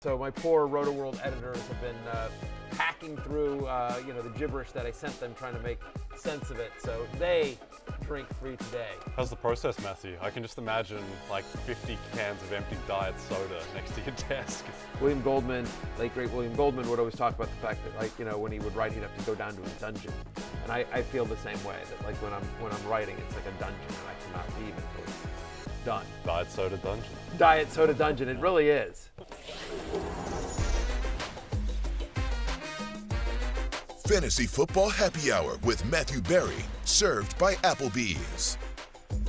So my poor Roto-World editors have been hacking through, the gibberish that I sent them, trying to make sense of it. So they drink free today. How's the process, Matthew? I can just imagine like 50 cans of empty diet soda next to your desk. William Goldman, late great William Goldman, would always talk about the fact that, when he would write, he'd have to go down to a dungeon. And I feel the same way. That like when I'm writing, it's like a dungeon, and I cannot leave until it's done. Diet soda dungeon. Diet soda dungeon. It really is. Fantasy Football Happy Hour with Matthew Berry, served by Applebee's.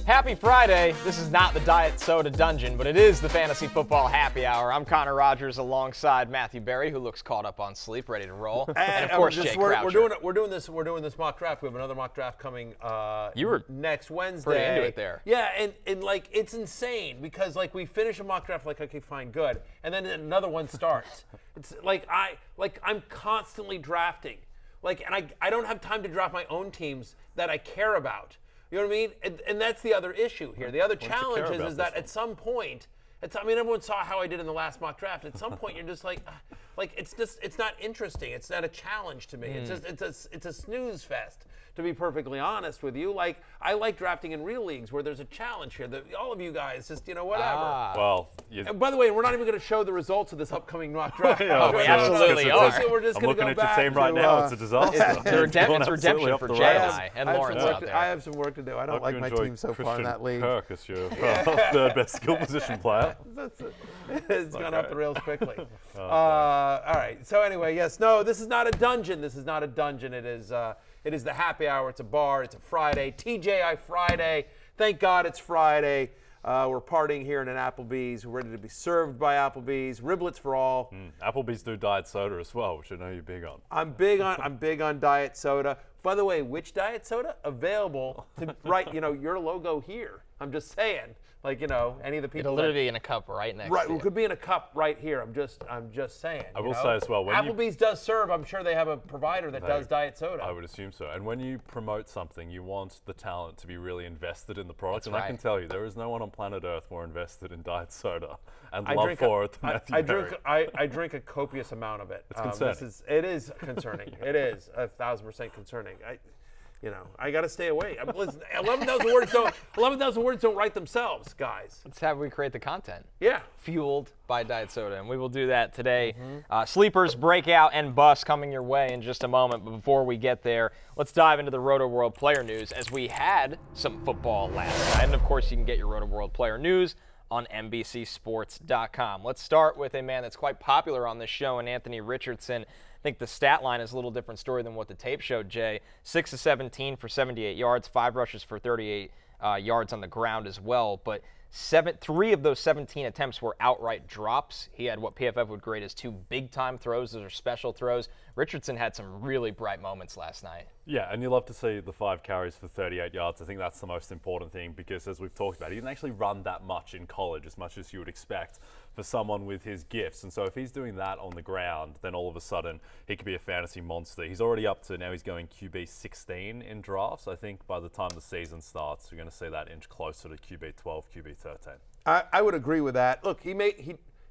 Happy Friday. This is not the Diet Soda Dungeon, but it is the Fantasy Football Happy Hour. I'm Connor Rogers alongside Matthew Berry, who looks caught up on sleep, ready to roll. And of course, Jay Croucher. We're doing this mock draft. We have another mock draft coming next Wednesday. Pretty into it there. Yeah, and like it's insane because like we finish a mock draft like, okay, fine, good, and then another one starts. It's like I'm constantly drafting. And I don't have time to draft my own teams that I care about. You know what I mean? And that's the other issue here. The other challenge is that at some point, everyone saw how I did in the last mock draft. At some point, you're just like it's not interesting. It's not a challenge to me. It's a snooze fest. To be perfectly honest with you, like I like drafting in real leagues where there's a challenge here. That all of you guys just whatever. Well, and by the way, we're not even going to show the results of this upcoming mock draft. We absolutely are. We're just I'm going to looking go at your team right now. It's a disaster. It's redemption for Jay and I and Lawrence out there. I have some work to do. I don't like my team so far in that league. Kirk is your third best skill position player. It's gone off the rails quickly. All right. So anyway, yes, no, this is not a dungeon. This is not a dungeon. It is the happy hour. It's a bar. It's a Friday. TJI Friday. Thank God it's Friday. We're partying here in an Applebee's. We're ready to be served by Applebee's. Riblets for all. Applebee's do diet soda as well, which I know you're big on. I'm big on diet soda. By the way, which diet soda? Available to write, your logo here. I'm just saying. Any of the people. It'll literally be in a cup right next to Right, you. it could be in a cup right here. I'm just saying. I will say as well, when Applebee's does serve. I'm sure they have a provider that does diet soda. I would assume so. And when you promote something, you want the talent to be really invested in the product. That's and right. I can tell you, there is no one on planet Earth more invested in diet soda and love for it than Matthew Berry. I drink a copious amount of it. It's concerning. It is concerning. It is 1,000% concerning. I got to stay away. Listen, 11,000 words don't write themselves, guys. That's how we create the content. Yeah. Fueled by diet soda, and we will do that today. Sleepers, breakout, and bust coming your way in just a moment. But before we get there, let's dive into the Roto-World player news, as we had some football last night. And, of course, you can get your Roto-World player news on NBCSports.com. Let's start with a man that's quite popular on this show, and Anthony Richardson. I think the stat line is a little different story than what the tape showed, Jay. 6 of 17 for 78 yards, 5 rushes for 38 yards on the ground as well. But 3 of those 17 attempts were outright drops. He had what PFF would grade as 2 big-time throws. Those are special throws. Richardson had some really bright moments last night. Yeah, and you love to see the 5 carries for 38 yards. I think that's the most important thing because, as we've talked about, he didn't actually run that much in college, as much as you would expect for someone with his gifts. And so if he's doing that on the ground, then all of a sudden he could be a fantasy monster. He's already up to, now he's going QB 16 in drafts. I think by the time the season starts, we're going to see that inch closer to QB 12, QB 13. I would agree with that. Look, he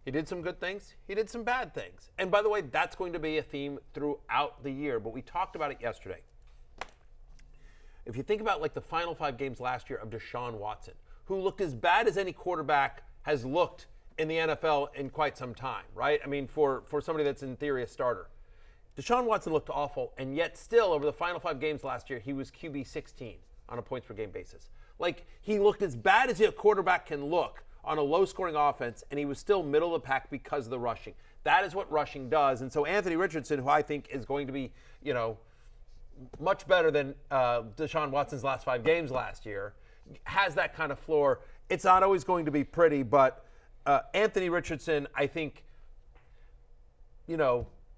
did some good things. He did some bad things. And by the way, that's going to be a theme throughout the year. But we talked about it yesterday. If you think about like the final 5 games last year of Deshaun Watson, who looked as bad as any quarterback has looked in the NFL in quite some time, right? I mean, for somebody that's in theory a starter. Deshaun Watson looked awful, and yet still over the final 5 games last year, he was QB 16 on a points per game basis. Like, he looked as bad as a quarterback can look on a low-scoring offense, and he was still middle of the pack because of the rushing. That is what rushing does. And so Anthony Richardson, who I think is going to be, much better than Deshaun Watson's last 5 games last year, has that kind of floor. It's not always going to be pretty, but Anthony Richardson, I think,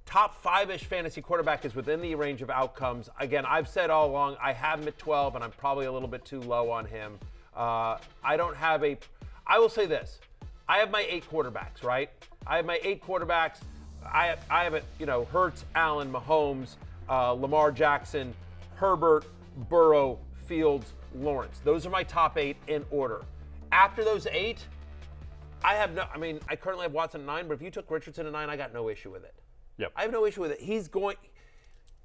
top 5-ish fantasy quarterback is within the range of outcomes. Again, I've said all along, I have him at 12, and I'm probably a little bit too low on him. I will say this. I have my 8 quarterbacks, right? I have my 8 quarterbacks. I have it, Hurts, Allen, Mahomes, Lamar Jackson, Herbert, Burrow, Fields, Lawrence. Those are my top 8 in order. After those 8, I currently have Watson at 9, but if you took Richardson at 9, I got no issue with it. Yep. I have no issue with it.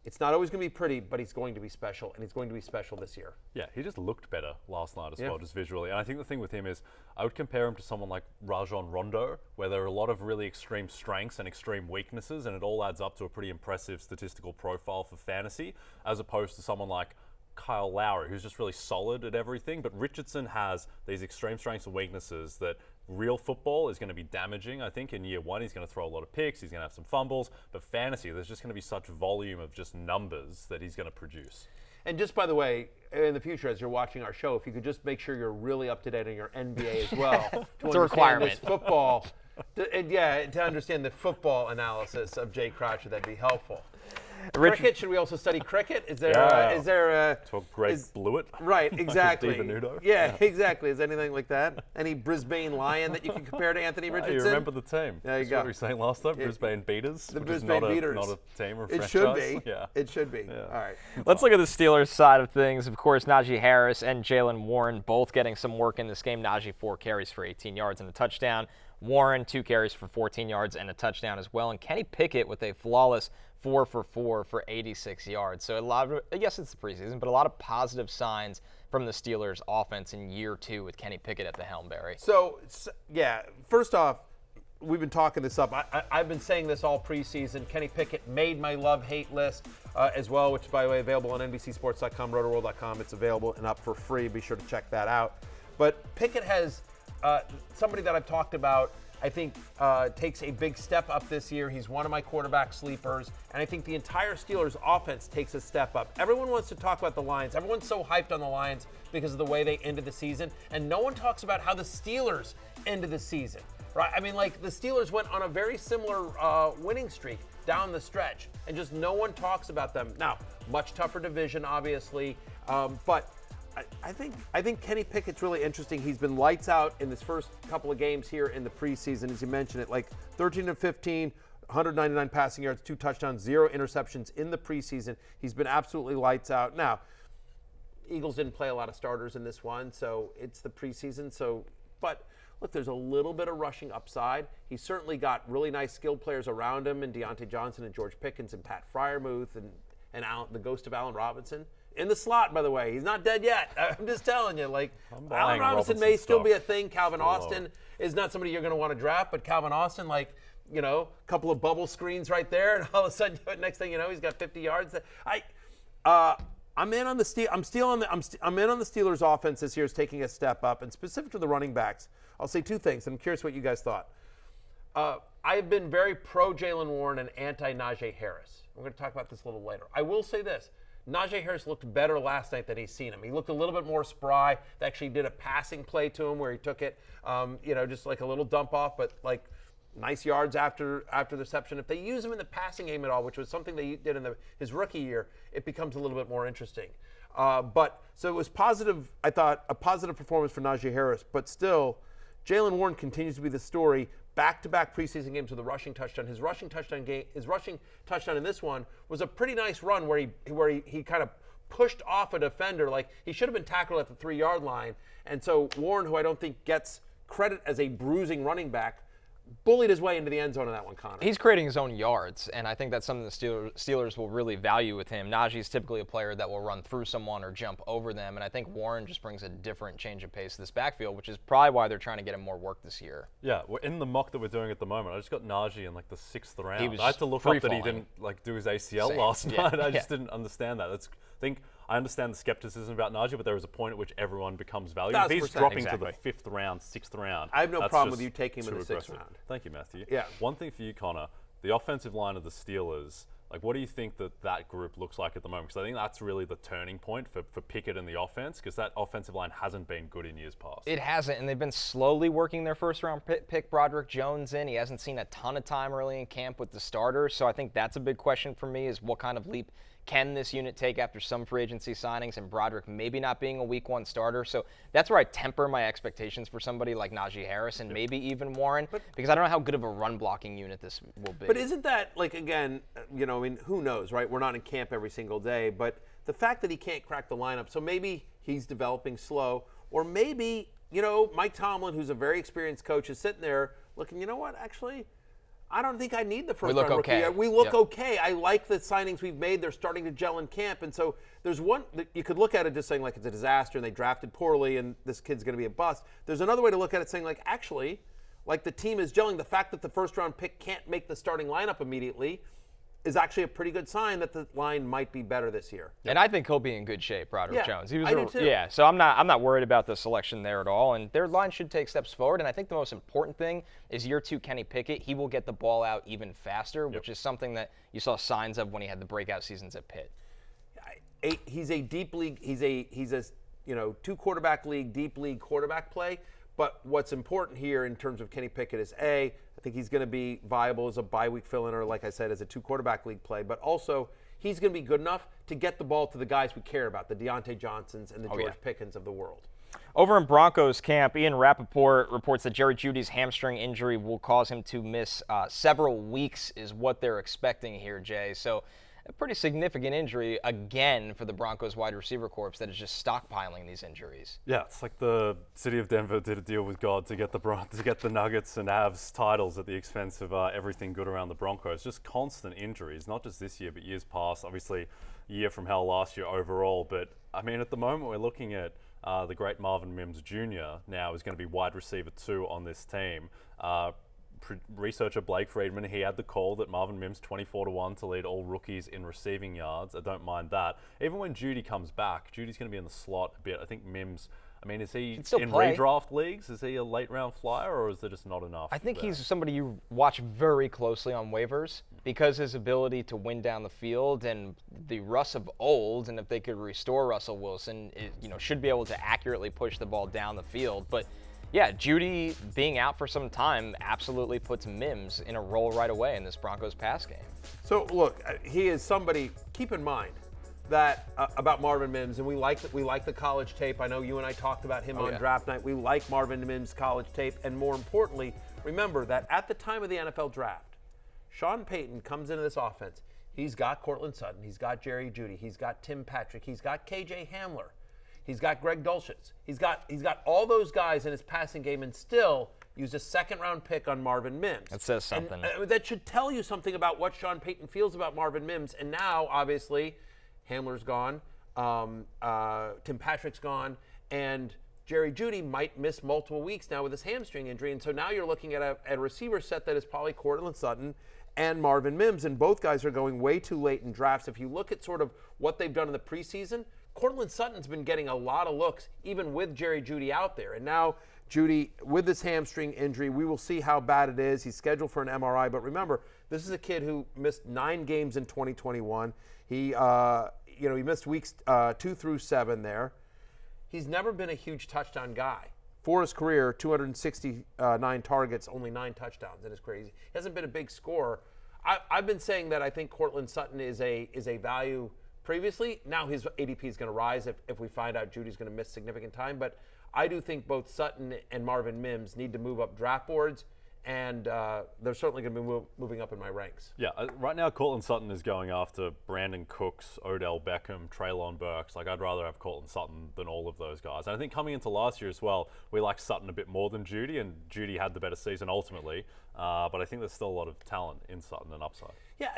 It's not always going to be pretty, but he's going to be special, and he's going to be special this year. Yeah, he just looked better last night as well, just visually. And I think the thing with him is I would compare him to someone like Rajon Rondo, where there are a lot of really extreme strengths and extreme weaknesses, and it all adds up to a pretty impressive statistical profile for fantasy, as opposed to someone like Kyle Lowry, who's just really solid at everything. But Richardson has these extreme strengths and weaknesses that real football is going to be damaging. I think in year 1 he's going to throw a lot of picks, he's going to have some fumbles, but fantasy there's just going to be such volume of just numbers that he's going to produce. And just by the way, in the future as you're watching our show, if you could just make sure you're really up to date on your NBA as well It's a requirement. This football to understand the football analysis of Jay Croucher, that'd be helpful. Cricket, should we also study cricket? Is there Talk Greg Blewett? Right, exactly. Divanudo? Yeah, exactly. Is anything like that? Any Brisbane Lion that you can compare to Anthony Richardson? You remember the team. There you That's go. what we were saying last time, Brisbane Beaters. The which Brisbane is Beaters. not a team or a It franchise. should be. Yeah. It should be. All right. Let's look at the Steelers side of things. Of course, Najee Harris and Jaylen Warren both getting some work in this game. Najee 4 carries for 18 yards and a touchdown. Warren 2 carries for 14 yards and a touchdown as well. And Kenny Pickett with a flawless 4 for 4 for 86 yards. So a lot of, yes, it's the preseason, but a lot of positive signs from the Steelers offense in year 2 with Kenny Pickett at the helm, Barry. So yeah, first off, we've been talking this up. I've been saying this all preseason. Kenny Pickett made my love-hate list as well, which is, by the way, available on NBCSports.com, rotoworld.com. It's available and up for free. Be sure to check that out. But Pickett has somebody that I've talked about, I think takes a big step up this year. He's one of my quarterback sleepers, and I think the entire Steelers offense takes a step up. Everyone wants to talk about the Lions. Everyone's so hyped on the Lions because of the way they ended the season, and no one talks about how the Steelers ended the season, right? I mean, like, the Steelers went on a very similar winning streak down the stretch, and just no one talks about them. Now, much tougher division, obviously, but I think Kenny Pickett's really interesting. He's been lights out in this first couple of games here in the preseason, as you mentioned it, like 13 and 15, 199 passing yards, 2 touchdowns, 0 interceptions in the preseason. He's been absolutely lights out. Now, Eagles didn't play a lot of starters in this one, so it's the preseason. But look, there's a little bit of rushing upside. He's certainly got really nice skilled players around him, and Deontay Johnson and George Pickens and Pat Freiermuth and the ghost of Allen Robinson. In the slot, by the way. He's not dead yet. I'm just telling you. Like, Allen Robinson may still be a thing. Calvin Austin is not somebody you're going to want to draft, but Calvin Austin, like, you know, a couple of bubble screens right there, and all of a sudden, next thing you know, he's got 50 yards. I'm in on the Steelers offense this year is taking a step up, and specific to the running backs, I'll say 2 things. I'm curious what you guys thought. I've been very pro Jaylen Warren and anti Najee Harris. We're going to talk about this a little later. I will say this. Najee Harris looked better last night than he's seen him. He looked a little bit more spry. They actually did a passing play to him where he took it, just like a little dump off, but like nice yards after the reception. If they use him in the passing game at all, which was something they did in his rookie year, it becomes a little bit more interesting. So it was positive, I thought, a positive performance for Najee Harris, but still, Jaylen Warren continues to be the story. Back-to-back preseason games with a rushing touchdown. His rushing touchdown in this one was a pretty nice run where he kind of pushed off a defender. Like, he should have been tackled at the 3-yard line. And so Warren, who I don't think gets credit as a bruising running back, bullied his way into the end zone in that one, Connor. He's creating his own yards, and I think that's something the Steelers will really value with him. Najee's typically a player that will run through someone or jump over them, and I think Warren just brings a different change of pace to this backfield, which is probably why they're trying to get him more work this year. Yeah, we're in the mock that we're doing at the moment. I just got Najee in like the 6th round. He was I had to look up that he free-falling. didn't like do his ACL Same. last Yeah. night. I Yeah. just didn't understand that. I understand the skepticism about Najee, but there is a point at which everyone becomes valuable. If he's 1,000%. dropping Exactly. to the 5th round, 6th round, I have no that's problem just with you taking him in too the 6th aggressive. round. Thank you, Matthew. Yeah. One thing for you, Connor, the offensive line of the Steelers, like, what do you think that group looks like at the moment? Because I think that's really the turning point for Pickett and the offense, because that offensive line hasn't been good in years past. It hasn't, and they've been slowly working their first-round pick Broderick Jones in. He hasn't seen a ton of time early in camp with the starters, so I think that's a big question for me is what kind of leap can this unit take after some free agency signings and Broderick maybe not being a week 1 starter? So that's where I temper my expectations for somebody like Najee Harris and maybe even Warren, because I don't know how good of a run-blocking unit this will be. But isn't that, like, again, who knows, right? We're not in camp every single day, but the fact that he can't crack the lineup, so maybe he's developing slow, or maybe Mike Tomlin, who's a very experienced coach, is sitting there looking, you know what, actually, I don't think I need the first round rookie. We look okay. I like the signings we've made. They're starting to gel in camp. And so there's one, you could look at it just saying like it's a disaster and they drafted poorly and this kid's going to be a bust. There's another way to look at it saying like, actually, like the team is gelling. The fact that the first round pick can't make the starting lineup immediately is actually a pretty good sign that the line might be better this year. And I think he'll be in good shape, Broderick Jones. I do too. Yeah, so I'm not worried about the selection there at all. And their line should take steps forward. And I think the most important thing is year 2 Kenny Pickett. He will get the ball out even faster, which is something that you saw signs of when he had the breakout seasons at Pitt. He's a deep league. He's a 2 quarterback league, deep league quarterback play. But what's important here in terms of Kenny Pickett is I think he's going to be viable as a bye-week fill-in or, like I said, as a 2 quarterback league play. But also, he's going to be good enough to get the ball to the guys we care about, the Deontay Johnsons and the George Pickens of the world. Over in Broncos camp, Ian Rappaport reports that Jerry Jeudy's hamstring injury will cause him to miss several weeks is what they're expecting here, Jay. So a pretty significant injury again for the Broncos wide receiver corps that is just stockpiling these injuries. Yeah, it's like the city of Denver did a deal with God to get the Nuggets and Avs titles at the expense of everything good around the Broncos. Just constant injuries, not just this year, but years past. Obviously, year from hell last year overall. But, I mean, at the moment we're looking at the great Marvin Mims Jr. now is going to be wide receiver 2 on this team. Researcher Blake Friedman, he had the call that Marvin Mims 24-1 to lead all rookies in receiving yards. I don't mind that. Even when Jeudy comes back, Judy's going to be in the slot a bit. I think Mims, is he in redraft leagues? Is he a late round flyer or is there just not enough? I think he's somebody you watch very closely on waivers because his ability to win down the field and the Russ of old, and if they could restore Russell Wilson, should be able to accurately push the ball down the field. But yeah, Jeudy being out for some time absolutely puts Mims in a role right away in this Broncos pass game. So look, he is somebody. Keep in mind that about Marvin Mims, and we like the college tape. I know you and I talked about him on draft night. We like Marvin Mims' college tape, and more importantly, remember that at the time of the NFL draft, Sean Payton comes into this offense. He's got Cortland Sutton, he's got Jerry Jeudy, he's got Tim Patrick, he's got KJ Hamler. He's got Greg Dulcich. He's got all those guys in his passing game and still used a 2nd-round pick on Marvin Mims. That says something. And, that should tell you something about what Sean Payton feels about Marvin Mims. And now, obviously, Hamler's gone, Tim Patrick's gone, and Jerry Jeudy might miss multiple weeks now with his hamstring injury. And so now you're looking at a receiver set that is probably Cortland Sutton and Marvin Mims, and both guys are going way too late in drafts. If you look at sort of what they've done in the preseason, Cortland Sutton's been getting a lot of looks, even with Jerry Jeudy out there. And now Jeudy, with this hamstring injury, we will see how bad it is. He's scheduled for an MRI. But remember, this is a kid who missed 9 games in 2021. He missed weeks 2 through 7 there. He's never been a huge touchdown guy. For his career, 269 targets, only 9 touchdowns. That is crazy. He hasn't been a big scorer. I've been saying that I think Cortland Sutton is a value previously. Now his ADP is going to rise if we find out Judy's going to miss significant time. But I do think both Sutton and Marvin Mims need to move up draft boards, and they're certainly going to be moving up in my ranks. Yeah, right now Cortland Sutton is going after Brandon Cooks, Odell Beckham, Treylon Burks. Like, I'd rather have Cortland Sutton than all of those guys. And I think coming into last year as well, we liked Sutton a bit more than Jeudy, and Jeudy had the better season ultimately. But I think there's still a lot of talent in Sutton and upside. Yeah,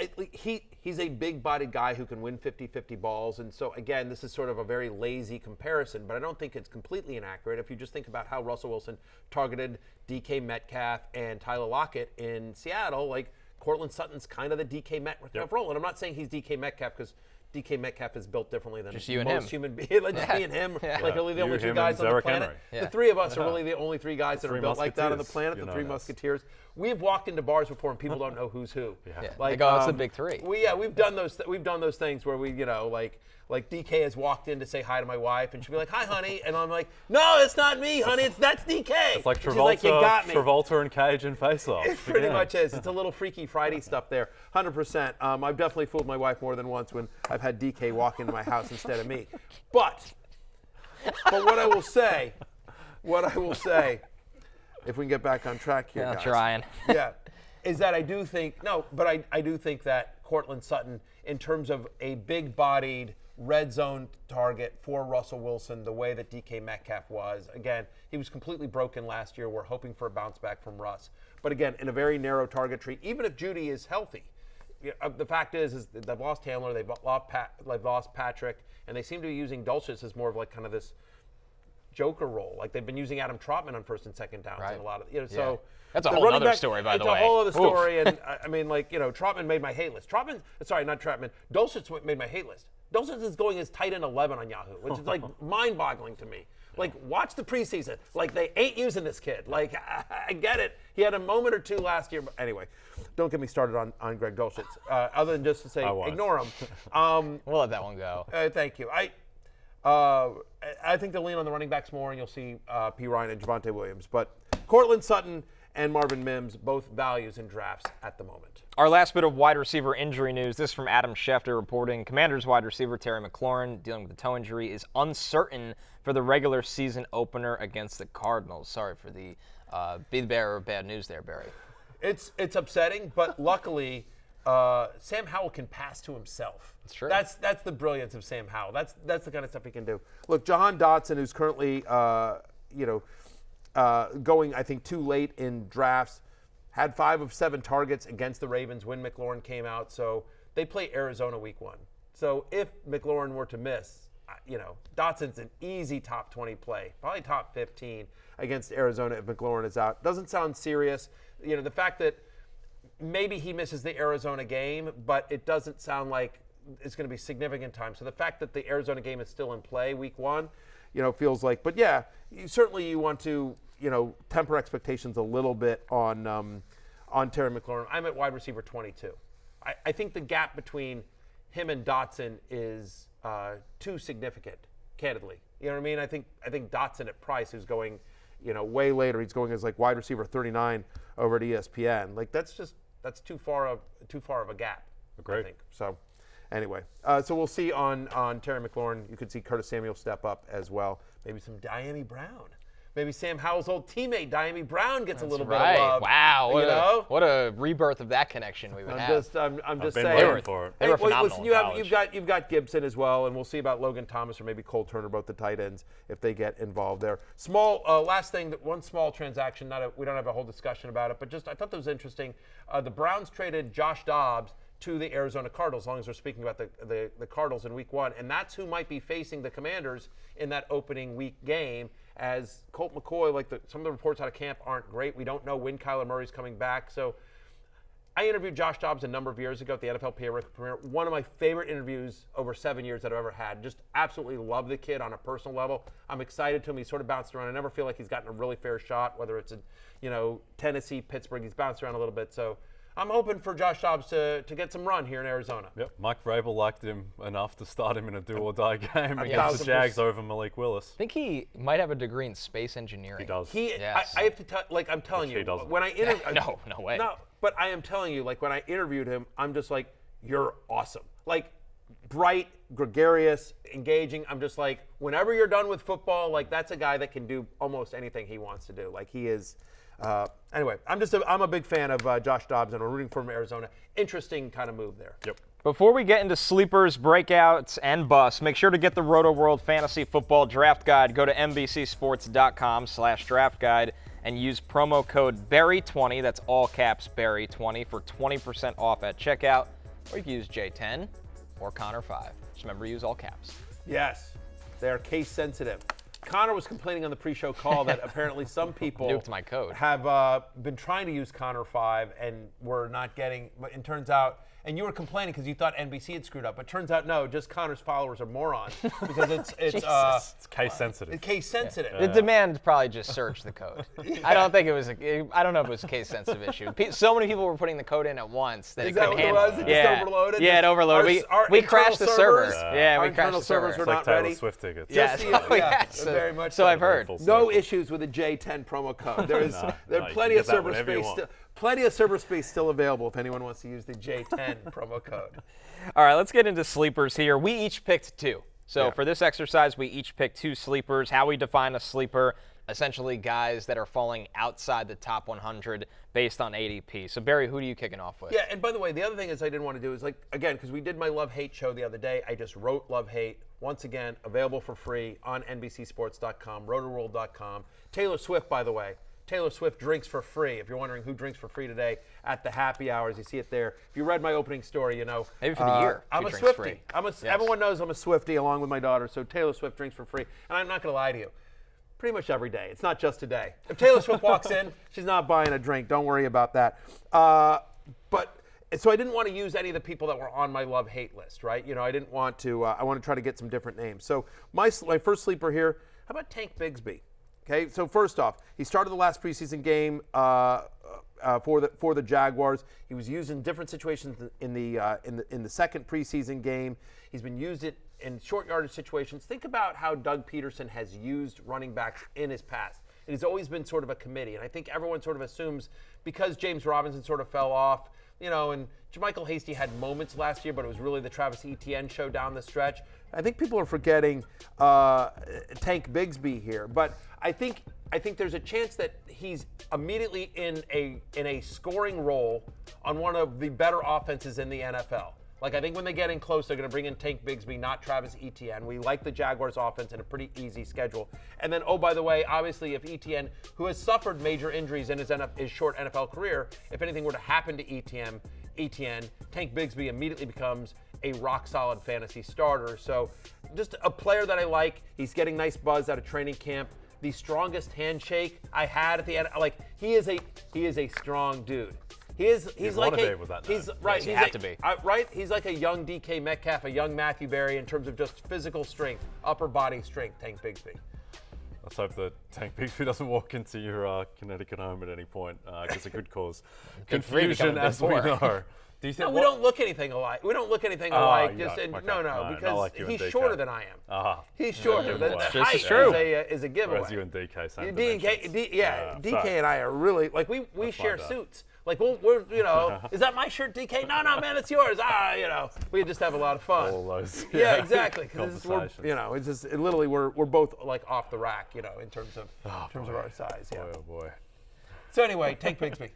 he's a big-bodied guy who can win 50-50 balls. And so, again, this is sort of a very lazy comparison, but I don't think it's completely inaccurate. If you just think about how Russell Wilson targeted DK Metcalf and Tyler Lockett in Seattle, like Cortland Sutton's kind of the DK Metcalf role. And I'm not saying he's DK Metcalf because DK Metcalf is built differently than just you and most human beings. Like just me and him. Like really the only 2 guys on the planet. The 3 of us are really the only 3 guys that are built like that on the planet, the 3 Musketeers. We've walked into bars before and people don't know who's who. Like, it's the big 3. We've done those things where we, like DK has walked in to say hi to my wife and she'll be like, "Hi, honey," and I'm like, "No, it's not me, honey. That's DK." It's like Travolta and Cage in Face Off. It pretty much is. It's a little Freaky Friday stuff there, 100%. I've definitely fooled my wife more than once when I've had DK walk into my house instead of me. But what I will say, if we can get back on track here, guys. Trying. Yeah. is that I do think I do think that Cortland Sutton, in terms of a big-bodied red zone target for Russell Wilson, the way that DK Metcalf was. Again, he was completely broken last year. We're hoping for a bounce back from Russ. But again, in a very narrow target tree, even if Jeudy is healthy, the fact is they've lost Handler, they've lost Patrick, and they seem to be using Dulcich as more of like kind of this joker role. Like they've been using Adam Trotman on first and second downs and a lot of, so. That's a whole other story, by the way. It's a whole other story, and I mean, Trotman made my hate list. Dulcich made my hate list. Dulcich is going as tight end 11 on Yahoo, which is like mind-boggling to me. Like, watch the preseason. Like, they ain't using this kid. Like, I get it. He had a moment or two last year. But anyway, don't get me started on Greg Dulcich, other than just to say ignore him. We'll let that one go. Thank you. I think they'll lean on the running backs more, and you'll see P. Ryan and Javonte Williams. But Cortland Sutton and Marvin Mims, both values in drafts at the moment. Our last bit of wide receiver injury news, this from Adam Schefter reporting, Commanders wide receiver Terry McLaurin, dealing with a toe injury, is uncertain for the regular season opener against the Cardinals. Sorry for the be the bearer of bad news there, Barry. It's upsetting, but luckily Sam Howell can pass to himself. That's true. That's the brilliance of Sam Howell. That's the kind of stuff he can do. Look, Jahan Dotson, who's currently going, I think, too late in drafts, had 5 of 7 targets against the Ravens when McLaurin came out. So they play Arizona week 1. So if McLaurin were to miss, Dotson's an easy top 20 play, probably top 15 against Arizona if McLaurin is out. Doesn't sound serious. The fact that maybe he misses the Arizona game, but it doesn't sound like it's going to be significant time. So the fact that the Arizona game is still in play week 1, feels like. But yeah, you want to, temper expectations a little bit on Terry McLaurin. I'm at wide receiver 22. I think the gap between him and Dotson is too significant, candidly. You know what I mean? I think Dotson at Price, who's going, way later, he's going as like wide receiver 39 over at ESPN. Like that's too far of a gap. Agreed. I think. So anyway, so we'll see on Terry McLaurin. You could see Curtis Samuel step up as well. Maybe some Diami Brown. Maybe Sam Howell's old teammate Diami Brown gets a little bit of love. Wow, what a rebirth of that connection we would have. I'm just been saying. waiting for it. They were phenomenal in college. You've got Gibson as well, and we'll see about Logan Thomas or maybe Cole Turner, both the tight ends, if they get involved there. Last thing, one small transaction. We don't have a whole discussion about it, but just I thought that was interesting. The Browns traded Josh Dobbs to the Arizona Cardinals, as long as we're speaking about the Cardinals in week 1, and that's who might be facing the Commanders in that opening week game. As Colt McCoy, some of the reports out of camp aren't great. We don't know when Kyler Murray's coming back. So I interviewed Josh Dobbs a number of years ago at the NFLPA premiere. One of my favorite interviews over 7 years that I've ever had. Just absolutely love the kid on a personal level. I'm excited to him. He's sort of bounced around. I never feel like he's gotten a really fair shot, whether it's in Tennessee, Pittsburgh. He's bounced around a little bit. So I'm hoping for Josh Dobbs to get some run here in Arizona. Yep, Mike Vrabel liked him enough to start him in a do-or-die game against the Jags over Malik Willis. I think he might have a degree in space engineering. He does. Yes. I have to tell, I'm telling you, when I interviewed, no way. No, but I am telling you, when I interviewed him, I'm just like, you're awesome. Bright, gregarious, engaging. I'm just like, whenever you're done with football, that's a guy that can do almost anything he wants to do. He is. Anyway, I'm a big fan of Josh Dobbs, and we're rooting for him in Arizona. Interesting kind of move there. Yep. Before we get into sleepers, breakouts, and busts, make sure to get the Roto World Fantasy Football Draft Guide. Go to NBCSports.com/draft guide and use promo code BERRY20, that's all caps BERRY20, for 20% off at checkout. Or you can use J10 or Connor5. Just remember to use all caps. Yes, they are case sensitive. Connor was complaining on the pre-show call that apparently some people nuked my code. Have been trying to use Connor 5 and were not getting. But it turns out, and you were complaining because you thought NBC had screwed up. But it turns out no, just Connor's followers are morons because it's case sensitive. It's case sensitive. The demand probably just searched the code. I don't think it was. I don't know if it was a case sensitive issue. So many people were putting the code in at once that it couldn't handle. It just overloaded. Yeah, it overloaded. We crashed the servers. Yeah, we crashed the servers. servers. Were It's not like Taylor ready. Swift tickets. Yes. Very much. So I've heard. No issues with the J10 promo code. There are plenty of server space. Plenty of server space still available if anyone wants to use the J10 promo code. All right, let's get into sleepers here. We each picked 2. So for this exercise, we each picked 2 sleepers. How we define a sleeper essentially guys that are falling outside the top 100 based on ADP. So, Barry, who are you kicking off with? Yeah, and by the way, the other thing is I didn't want to do is, like, again, because we did my love-hate show the other day, I just wrote love-hate. Once again, available for free on NBCSports.com, rotoworld.com. Taylor Swift, by the way. Taylor Swift drinks for free. If you're wondering who drinks for free today at the happy hours, you see it there. If you read my opening story, you know. Maybe for the year. I'm a Swiftie. Everyone knows I'm a Swiftie along with my daughter, so Taylor Swift drinks for free. And I'm not going to lie to you. Pretty much every day. It's not just today. If Taylor Swift walks in, she's not buying a drink. Don't worry about that. So I didn't want to use any of the people that were on my love-hate list, right? You know, I didn't want to. I want to try to get some different names. So my first sleeper here, how about Tank Bigsby? Okay, so first off, he started the last preseason game for the Jaguars. He was used in different situations in the second preseason game. He's been used in short yardage situations. Think about how Doug Peterson has used running backs in his past. It has always been sort of a committee, and I think everyone sort of assumes because James Robinson sort of fell off, you know, and Jermichael Hasty had moments last year, but it was really the Travis Etienne show down the stretch. I think people are forgetting Tank Bigsby here, but I think there's a chance that he's immediately in a scoring role on one of the better offenses in the NFL. Like, I think when they get in close, they're going to bring in Tank Bigsby, not Travis Etienne. We like the Jaguars' offense and a pretty easy schedule. And then, oh, by the way, obviously, if Etienne, who has suffered major injuries in his short NFL career, if anything were to happen to Etienne, Tank Bigsby immediately becomes a rock-solid fantasy starter. So just a player that I like. He's getting nice buzz out of training camp. The strongest handshake I had at the end. Like, he is a strong dude. He's like a, with that he's name. right. Yes, he's you have to be. Right. He's like a young DK Metcalf, a young Matthew Berry in terms of just physical strength, upper body strength. Tank Bigsby. Let's hope that Tank Bigsby doesn't walk into your Connecticut home at any point, because it could cause confusion, as we know. Do you think we don't look anything alike. We don't look anything alike. Okay. No, because like he's shorter than I am. He's shorter. Yeah, The this height is true. is a giveaway. Whereas you and DK, same DK sorry. and I are really like we share bad. suits. Like we're you know, is that my shirt, DK? No, man, it's yours. You know, we just have a lot of fun. All those, yeah, exactly. 'Cause conversations. it's just literally we're both like off the rack, you know, in terms of our size. Yeah. Oh boy. So anyway, Tank Bigsby.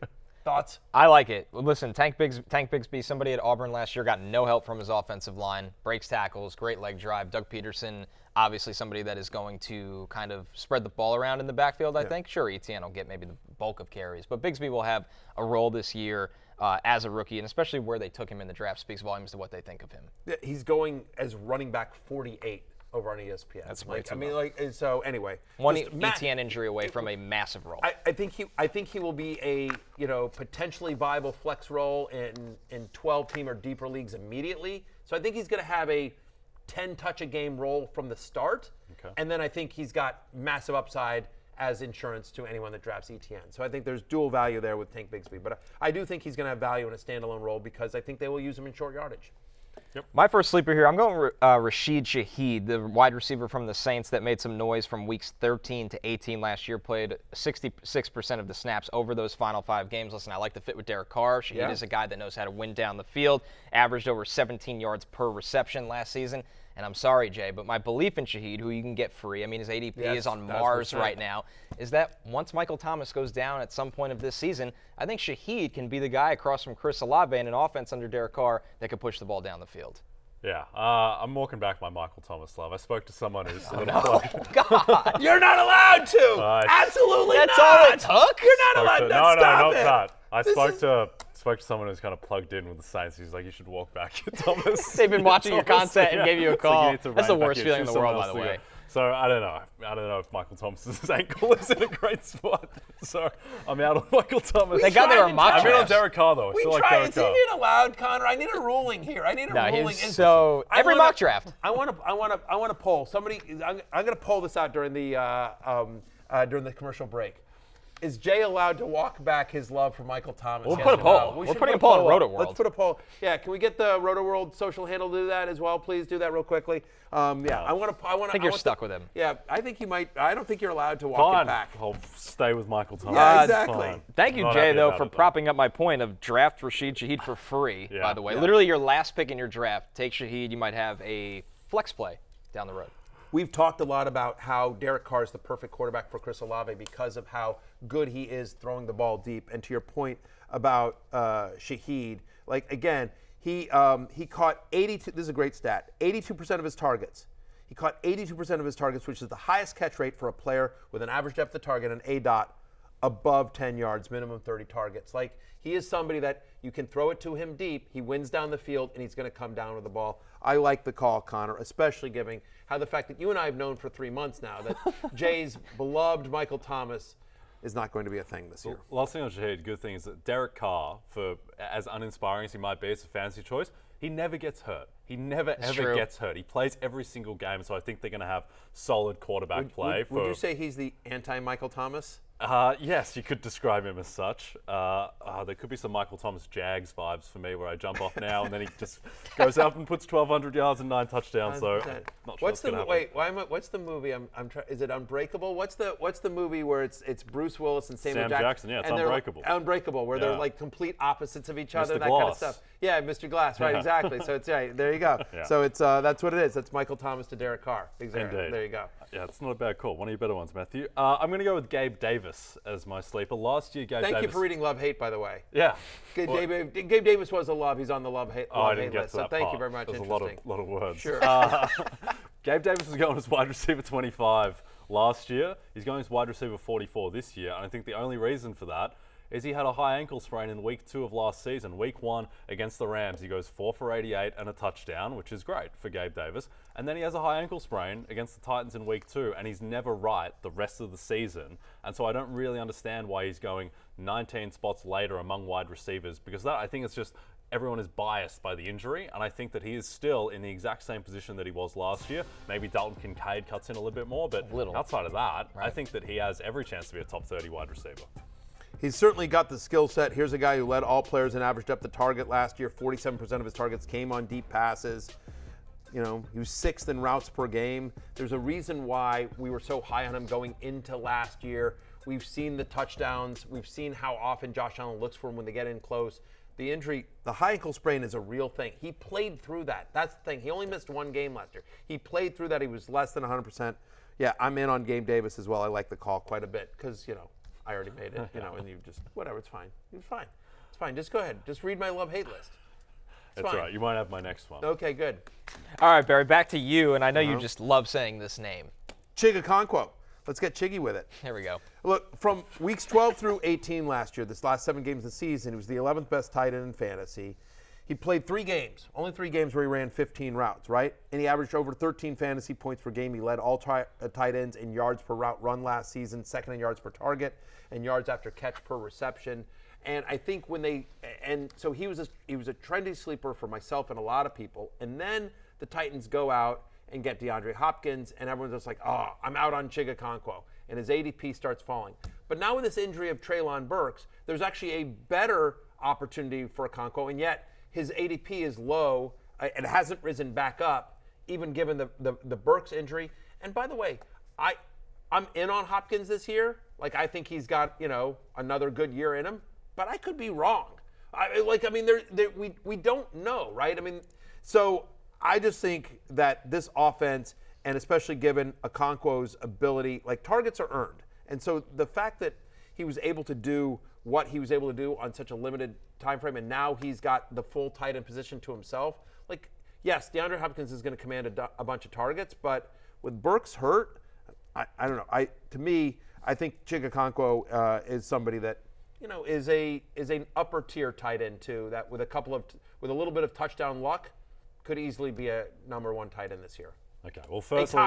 Thoughts? I like it. Listen, Tank Bigsby, somebody at Auburn last year, got no help from his offensive line. Breaks tackles, great leg drive. Doug Peterson, obviously somebody that is going to kind of spread the ball around in the backfield, I think. Sure, Etienne will get maybe the bulk of carries, but Bigsby will have a role this year as a rookie, and especially where they took him in the draft speaks volumes to what they think of him. Yeah, he's going as running back 48 over on ESPN. That's way too I mean, low. so anyway. One Etienne injury away from a massive role. I think he will be a potentially viable flex role in 12-team or deeper leagues immediately. So I think he's going to have a 10-touch-a-game role from the start. Okay. And then I think he's got massive upside as insurance to anyone that drafts Etienne. So I think there's dual value there with Tank Bigsby. But I do think he's going to have value in a standalone role because I think they will use him in short yardage. My first sleeper here, I'm going Rashid Shaheed, the wide receiver from the Saints that made some noise from weeks 13 to 18 last year, played 66% of the snaps over those final 5 games. Listen, I like the fit with Derek Carr. Shaheed is a guy that knows how to win down the field, averaged over 17 yards per reception last season. And I'm sorry, Jay, but my belief in Shaheed, who you can get free, I mean, his ADP is on Mars right now, is that once Michael Thomas goes down at some point of this season, I think Shaheed can be the guy across from Chris Olave in an offense under Derek Carr that could push the ball down the field. Yeah, I'm walking back my Michael Thomas love. I spoke to someone who's God. You're not allowed to. Absolutely That's not. all it took? You're not allowed to. No, Stop not it. that. I spoke to someone who's kind of plugged in with the Saints. He's like, you should walk back, Thomas. They've been watching your content and gave you a It's like, call. need to That's the rein back worst in. feeling in the Choose world, someone by the else to way. go. So I don't know if Michael Thomas's ankle is in a great spot. So I'm out on Michael Thomas. Thank God there are mock I'm in on drafts. Derek Carr though. I We still like try. Derek Is Carr. he even allowed, Connor? I need a ruling here. I need a ruling. So every mock draft. I want to poll somebody. I'm going to poll this out during the commercial break. Is Jay allowed to walk back his love for Michael Thomas? We'll Yes put a or poll. no? We're should putting put a poll on up. Roto World. Let's put a poll. Yeah, can we get the Roto World social handle to do that as well? Please do that real quickly. I think you're stuck with him. Yeah, I think you might. I don't think you're allowed to walk it back. I'll stay with Michael Thomas. Yeah, exactly. Fine. Thank you, Not Jay, happy though, about for it, propping up my point of draft Rashid Shaheed for free, by the way. Literally your last pick in your draft. Take Shaheed. You might have a flex play down the road. we've talked a lot about how Derek Carr is the perfect quarterback for Chris Olave because of how good he is throwing the ball deep. And to your point about Shaheed, like, again, he caught 82, this is a great stat, 82% of his targets. He caught 82% of his targets, which is the highest catch rate for a player with an average depth of target, an ADOT, above 10 yards, minimum 30 targets. Like, he is somebody that you can throw it to him deep, he wins down the field, and he's going to come down with the ball. I like the call, Connor, especially given how the fact that you and I have known for 3 months now that Jay's beloved Michael Thomas is not going to be a thing this year. Last thing on Shaheed, good thing is that Derek Carr, for as uninspiring as he might be, it's a fantasy choice. He never gets hurt. He never, ever gets hurt. He plays every single game, so I think they're going to have solid quarterback play. Would you say he's the anti-Michael Thomas? Yes, you could describe him as such. There could be some Michael Thomas Jags vibes for me, where I jump off now and then he just goes up and puts 1,200 yards and 9 touchdowns. So, not sure what's the what's the movie? Is it Unbreakable? What's the movie where it's Bruce Willis and Samuel Jackson? Yeah, it's Unbreakable. Unbreakable, where they're like complete opposites of each other. Mr. That Glass. kind of stuff. Yeah, Mr. Glass. Right, exactly. So it's there you go. Yeah. So it's that's what it is. That's Michael Thomas to Derek Carr. Exactly. Indeed. There you go. Yeah, it's not a bad call. One of your better ones, Matthew. I'm going to go with Gabe Davis as my sleeper. Last year, Gabe Davis. Thank you for reading Love Hate, by the way. Yeah. Gabe Davis was a love. He's on the Love Hate I didn't hate get list. to that So thank part. you very much. There's a lot of words. Sure. Gabe Davis was going as wide receiver 25 last year. He's going as wide receiver 44 this year. And I think the only reason for that is he had a high ankle sprain in week 2 of last season. Week 1 against the Rams, he goes 4 for 88 and a touchdown, which is great for Gabe Davis. And then he has a high ankle sprain against the Titans in week 2, and he's never right the rest of the season. And so I don't really understand why he's going 19 spots later among wide receivers, because that, I think it's just everyone is biased by the injury, and I think that he is still in the exact same position that he was last year. Maybe Dalton Kincaid cuts in a little bit more, but outside of that, I think that he has every chance to be a top 30 wide receiver. He's certainly got the skill set. Here's a guy who led all players in average depth of target last year. 47% of his targets came on deep passes. You know, he was 6th in routes per game. There's a reason why we were so high on him going into last year. We've seen the touchdowns. We've seen how often Josh Allen looks for him when they get in close. The injury, the high ankle sprain is a real thing. He played through that. That's the thing. He only missed 1 game last year. He played through that. He was less than 100%. Yeah, I'm in on Gabe Davis as well. I like the call quite a bit because, I already made it, and you just, whatever, it's fine. It's fine. It's fine. Just go ahead. Just read my love-hate list. That's right. You might have my next one. Okay, good. All right, Barry, back to you, and I know you just love saying this name. Chig Okonkwo. Let's get Chiggy with it. Here we go. Look, from weeks 12 through 18 last year, this last 7 games of the season, he was the 11th best tight end in fantasy. He played 3 games, only 3 games where he ran 15 routes, right? And he averaged over 13 fantasy points per game. He led all tight ends in yards per route run last season, 2nd in yards per target, and yards after catch per reception. And I think so he was a trendy sleeper for myself and a lot of people. And then the Titans go out and get DeAndre Hopkins, and everyone's just like, oh, I'm out on Chig Okonkwo. And his ADP starts falling. But now with this injury of Treylon Burks, there's actually a better opportunity for Okonkwo, and yet his ADP is low. It hasn't risen back up, even given the Burks injury. And by the way, I'm in on Hopkins this year. Like, I think he's got, another good year in him, but I could be wrong. We don't know, right? So I just think that this offense, and especially given Okonkwo's ability, like, targets are earned. And so the fact that he was able to do what he was able to do on such a limited time frame, and now he's got the full tight end position to himself. Like, yes, DeAndre Hopkins is going to command a bunch of targets, but with Burks hurt, I don't know. To me, I think Chig Okonkwo is somebody that is an upper tier tight end too. That with a little bit of touchdown luck, could easily be a number 1 tight end this year. Okay, well, firstly,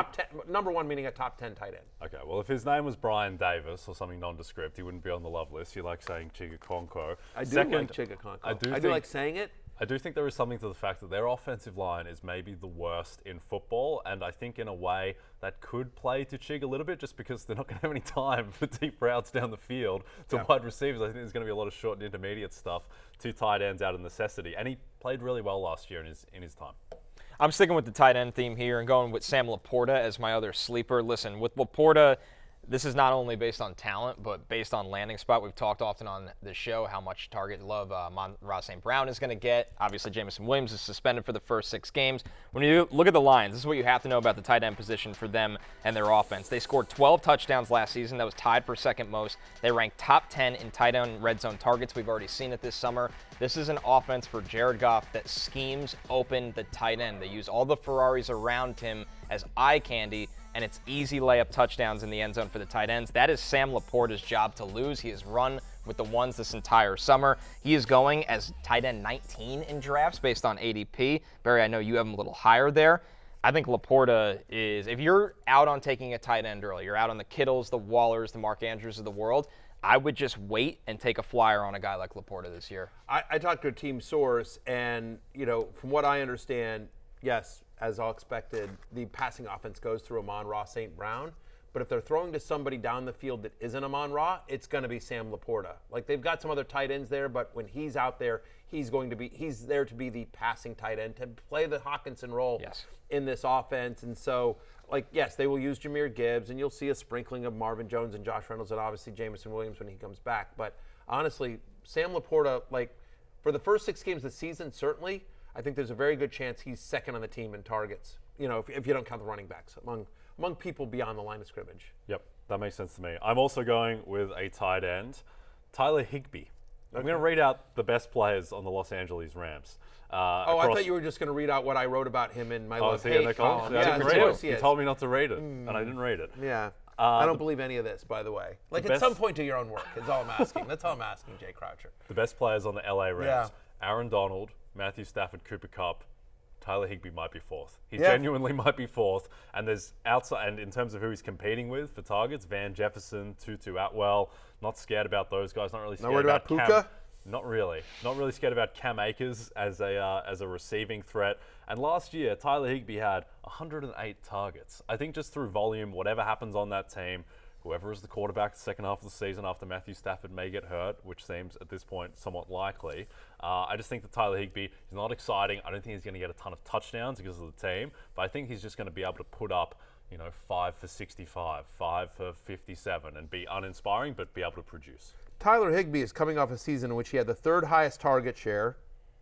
number 1 meaning a top 10 tight end. Okay, well, if his name was Brian Davis or something nondescript, he wouldn't be on the love list. You like saying Chig Okonkwo. I do like Chig Okonkwo. I do like saying it. I do think there is something to the fact that their offensive line is maybe the worst in football, and I think in a way that could play to Chig a little bit just because they're not going to have any time for deep routes down the field to wide receivers. I think there's going to be a lot of short and intermediate stuff to tight ends out of necessity, and he played really well last year in his time. I'm sticking with the tight end theme here and going with Sam LaPorta as my other sleeper. Listen, with LaPorta, This is not only based on talent, but based on landing spot. We've talked often on the show how much target love Ross St. Brown is going to get. Obviously, Jameson Williams is suspended for the first 6 games. When you look at the Lions, this is what you have to know about the tight end position for them and their offense. They scored 12 touchdowns last season. That was tied for second most. They ranked top 10 in tight end red zone targets. We've already seen it this summer. This is an offense for Jared Goff that schemes open the tight end. They use all the Ferraris around him as eye candy, and it's easy layup touchdowns in the end zone for the tight ends. That is Sam LaPorta's job to lose. He has run with the ones this entire summer. He is going as tight end 19 in drafts based on ADP. Barry, I know you have him a little higher there. I think LaPorta is, if you're out on taking a tight end early, you're out on the Kittles, the Wallers, the Mark Andrews of the world, I would just wait and take a flyer on a guy like LaPorta this year. I talked to a team source, and, from what I understand, yes, as all expected, the passing offense goes through Amon-Ra St. Brown. But if they're throwing to somebody down the field that isn't Amon-Ra, it's going to be Sam LaPorta. Like, they've got some other tight ends there, but when he's out there, he's there to be the passing tight end, to play the Hockenson role in this offense. And so, yes, they will use Jahmyr Gibbs, and you'll see a sprinkling of Marvin Jones and Josh Reynolds and obviously Jameson Williams when he comes back. But honestly, Sam LaPorta, for the first 6 games of the season, certainly, I think there's a very good chance he's second on the team in targets, if you don't count the running backs, among people beyond the line of scrimmage. Yep, that makes sense to me. I'm also going with a tight end, Tyler Higbee. I'm going to read out the best players on the Los Angeles Rams. I thought you were just going to read out what I wrote about him in my Love Hate column. I didn't read it. You told me not to read it, and I didn't read it. Yeah. I don't believe any of this, by the way. At some point, do your own work. That's all I'm asking. That's all I'm asking, Jay Croucher. The best players on the LA Rams, Aaron Donald, Matthew Stafford, Cooper Kupp, Tyler Higbee might be 4th. He genuinely might be 4th. And there's outside, and in terms of who he's competing with for targets, Van Jefferson, Tutu Atwell. Not scared about those guys. Not really scared about Puka? Not really. Not really scared about Cam Akers as a receiving threat. And last year, Tyler Higbee had 108 targets. I think just through volume, whatever happens on that team, whoever is the quarterback the second half of the season after Matthew Stafford may get hurt, which seems at this point somewhat likely, I just think that Tyler Higbee is not exciting. I don't think he's going to get a ton of touchdowns because of the team, but I think he's just going to be able to put up 5 for 65, 5 for 57, and be uninspiring, but be able to produce. Tyler Higbee is coming off a season in which he had the 3rd highest target share,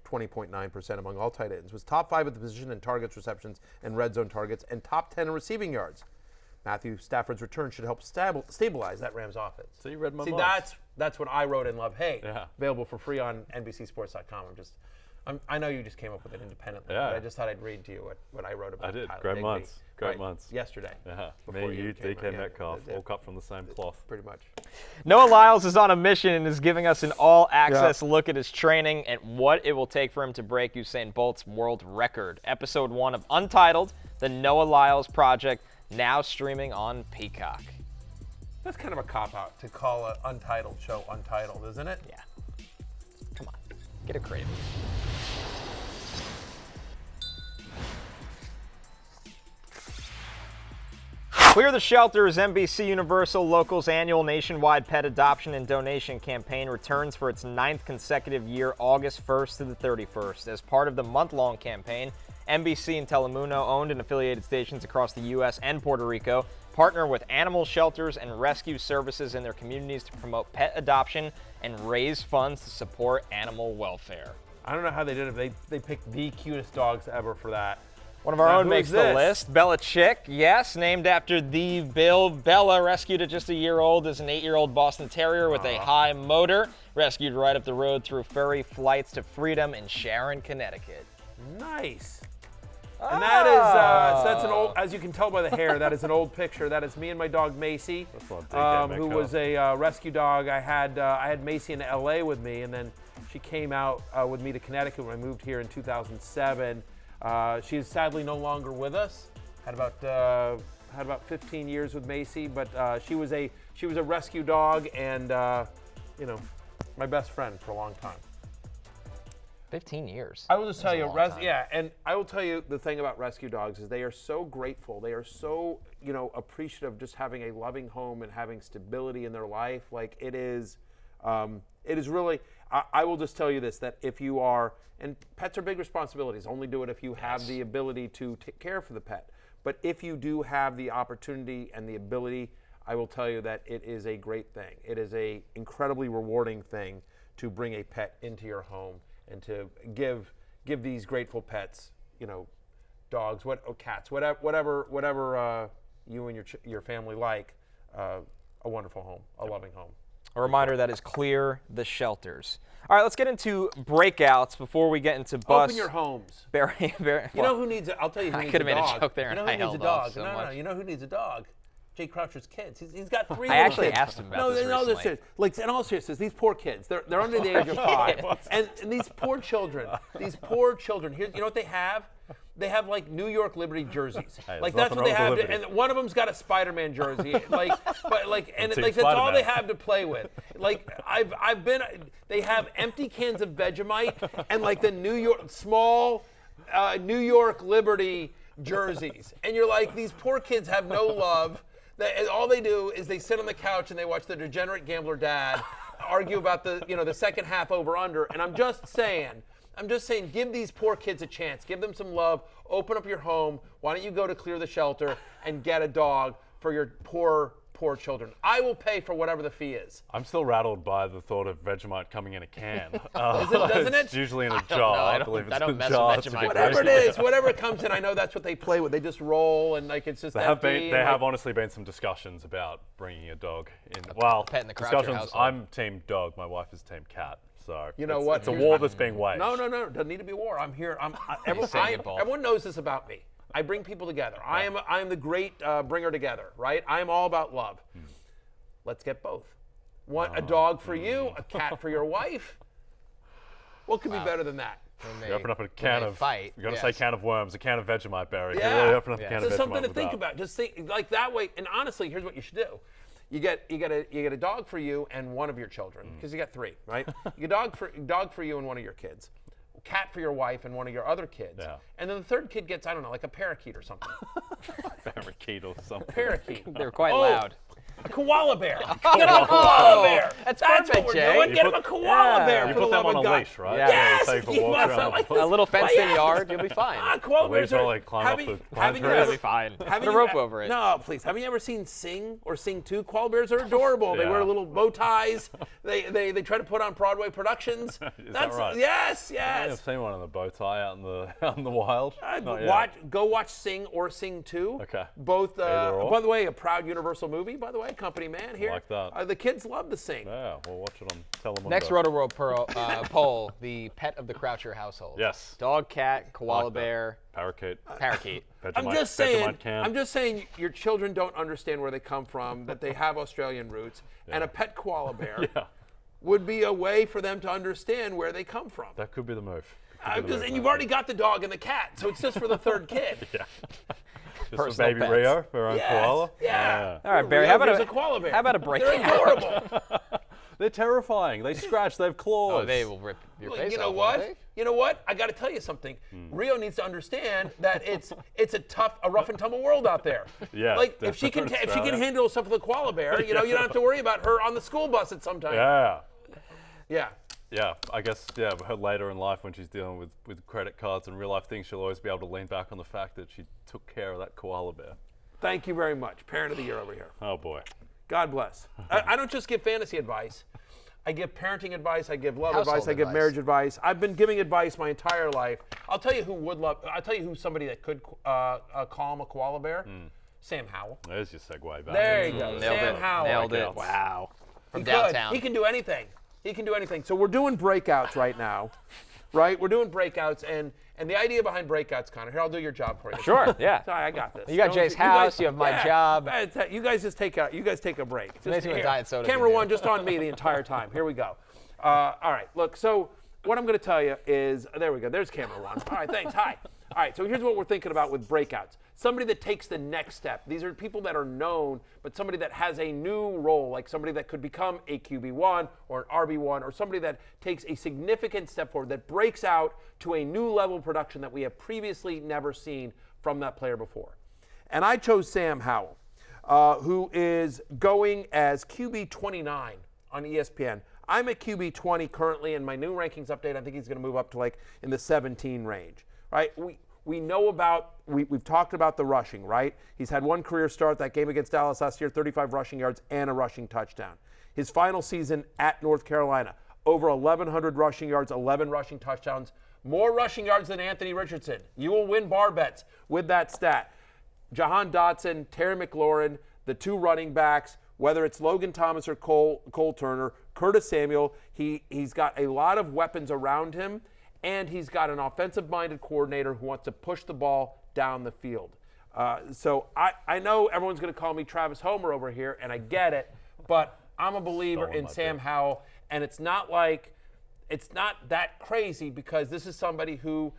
20.9% among all tight ends, was top 5 at the position in targets, receptions, and red zone targets, and top 10 in receiving yards. Matthew Stafford's return should help stabilize that Rams offense. So you read my mind. That's what I wrote in Love Hate. Yeah. Available for free on NBCSports.com. I know you just came up with it independently, but I just thought I'd read to you what I wrote about. I did. Tyler Great Higbee. months. Great months. Yesterday. Yeah. Me, you, DK Metcalf, all cut from the same cloth. Pretty much. Noah Lyles is on a mission and is giving us an all-access look at his training and what it will take for him to break Usain Bolt's world record. Episode 1 of Untitled, the Noah Lyles Project, now streaming on Peacock. That's kind of a cop-out to call an Untitled show Untitled, isn't it? Yeah. Come on. Get it creative. Clear the Shelter is NBC Universal Local's annual nationwide pet adoption and donation campaign returns for its 9th consecutive year, August 1st to the 31st. As part of the month-long campaign, NBC and Telemundo, owned and affiliated stations across the U.S. and Puerto Rico, partner with animal shelters and rescue services in their communities to promote pet adoption and raise funds to support animal welfare. I don't know how they did it. They picked the cutest dogs ever for that. One of our own makes the list. Bella Chick, yes, named after the Bill. Bella, rescued at just a year old, is an 8-year-old Boston Terrier with a high motor, rescued right up the road through ferry flights to freedom in Sharon, Connecticut. Nice. And that is, so that's an old, as you can tell by the hair, that is an old picture. That is me and my dog Macy, who was a rescue dog. I had Macy in LA with me, and then she came out with me to Connecticut when I moved here in 2007. She is sadly no longer with us. Had about 15 years with Macy, but she was a rescue dog, and my best friend for a long time. 15 years. I will just tell you, and I will tell you the thing about rescue dogs is they are so grateful. They are so, appreciative of just having a loving home and having stability in their life. Like it is really, I will just tell you this, that if you are, and pets are big responsibilities, only do it if you have the ability to take care for the pet. But if you do have the opportunity and the ability, I will tell you that it is a great thing. It is a incredibly rewarding thing to bring a pet into your home and to give these grateful pets, dogs, cats, whatever you and your family like, a wonderful home, a loving home. A reminder that is clear the shelters. All right, let's get into breakouts before we get into bus. Open your homes. Barry, you know who needs it? I'll tell you who I needs could a have made dog. a joke there, and I held off so much. No, you know who needs a dog? Jay Croucher's kids. He's got 3 I little actually kids. asked him about this recently. Like, in all seriousness, these poor kids, they're under the age of 5. and these poor children, here, you know what they have? They have like New York Liberty jerseys. Hey, like that's what they have, and one of them's got a Spider-Man jersey. That's all they have to play with. Like they have empty cans of Vegemite and like the New York Liberty jerseys, and you're like, these poor kids have no love. All they do is they sit on the couch and they watch the degenerate gambler dad argue about the second half over under. And I'm just saying, give these poor kids a chance. Give them some love. Open up your home. Why don't you go to Clear the Shelter and get a dog for your poor children? I will pay for whatever the fee is. I'm still rattled by the thought of Vegemite coming in a can. Doesn't it? It's usually in a jar. I believe it's I don't in a mess jar. with Vegemite. Whatever it is, whatever it comes in, I know that's what they play with. They just roll and like it's just empty. There have honestly been some discussions about bringing a dog in. Well, pet in the Croucher discussions. household. I'm team dog. My wife is team cat. So you know what? It's a war that's being waged. No. Doesn't need to be war. I'm here. saying it, Paul. Everyone knows this about me. I bring people together. I am the great bringer together, right? I am all about love. Let's get both. A dog for you, a cat for your wife. What could be better than that? You open up a can of. Fight. You got to say can of worms, a can of Vegemite, Barry. Yeah. You really open up a can of So Vegemite. something to with think that. about. Just think like that way. And honestly, here's what you should do. You get a dog for you and one of your children because you got 3, right? You get a dog for you and one of your kids. Cat for your wife and one of your other kids. Yeah. And then the third kid gets, I don't know, like a parakeet or something. Parakeet or something. Parakeet. They're quite loud. A koala bear. Get him a koala bear. That's what perfect, we're Jay. doing. Get him a koala bear. You for put the them love on of a God. leash, right? Yeah. Yes. Take for Yes, walks I around like the this. A little fenced in Yes. yard, you'll be fine. Koala The leaves bears all, like, climb up the pine trees. It'll be fine. Put a rope over it. No, please. Haven't you ever seen Sing or Sing 2? Koala bears are adorable. They Yeah. wear little bow ties. They try to put on Broadway productions. Is that right? Yes. I've seen one in the bow tie out in the wild. Not yet. Go watch Sing or Sing 2. Okay. Both. Either or. By the way, a proud Universal movie. By the way, company man here. Like that. The kids love the Sing. Yeah, we'll watch it on Telemundo. Next Roto World poll, the pet of the Croucher household. Yes. Dog, cat, koala Like that. bear, Parakeet. parakeet. I'm just saying your children don't understand where they come from, that they have Australian roots, and a pet koala bear would be a way for them to understand where they come from. That could be the move. And you've already got the dog and the cat, so it's just for the third kid. Yeah. Just for Personal baby pets. Rio, our own Yes, koala. yeah. All right, Barry, Rio how about gives a koala bear? How about a They're breakout? adorable. They're terrifying. They scratch. They have claws. Oh, they will rip your face You know off, what? won't You know what? I got to tell you something. Rio needs to understand that it's a rough and tumble world out there. Yeah, Like if she can handle stuff with a koala bear, you don't have to worry about her on the school bus at some time. Yeah. Yeah. Yeah, I guess, her later in life when she's dealing with credit cards and real life things, she'll always be able to lean back on the fact that she took care of that koala bear. Thank you very much. Parent of the year over here. Oh, boy. God bless. I don't just give fantasy advice. I give parenting advice. I give love Household advice. I give advice. marriage advice. I've been giving advice my entire life. I'll tell you who somebody that could calm a koala bear. Sam Howell. There's your segue back. There you go. Sam Howell. Nailed it. Breakouts. Wow. From He downtown. He can do anything. He can do anything. So we're doing breakouts right now, right? We're doing breakouts, and the idea behind breakouts, Connor. Here, I'll do your job for you. Sure, yeah. Sorry, I got this. You got Jay's house, you have my job. You guys just take a break. Just amazing what here. diet soda Camera can do. one just on me the entire time. Here we go. All right, look. So what I'm going to tell you is, there we go. There's camera one. All right, thanks. Hi. All right, so here's what we're thinking about with breakouts. Somebody that takes the next step. These are people that are known, but somebody that has a new role, like somebody that could become a QB1 or an RB1, or somebody that takes a significant step forward, that breaks out to a new level of production that we have previously never seen from that player before. And I chose Sam Howell, who is going as QB 29 on ESPN. I'm at QB 20 currently, and my new rankings update, I think he's going to move up to like in the 17 range. Right? We know we've talked about the rushing, right? He's had one career start, that game against Dallas last year, 35 rushing yards and a rushing touchdown. His final season at North Carolina, over 1,100 rushing yards, 11 rushing touchdowns, more rushing yards than Anthony Richardson. You will win bar bets with that stat. Jahan Dotson, Terry McLaurin, the two running backs, whether it's Logan Thomas or Cole Turner, Curtis Samuel, he's got a lot of weapons around him, and he's got an offensive-minded coordinator who wants to push the ball down the field. So I know everyone's going to call me Travis Homer over here, and I get it, but I'm a believer in Sam Howell, and it's not that crazy because this is somebody who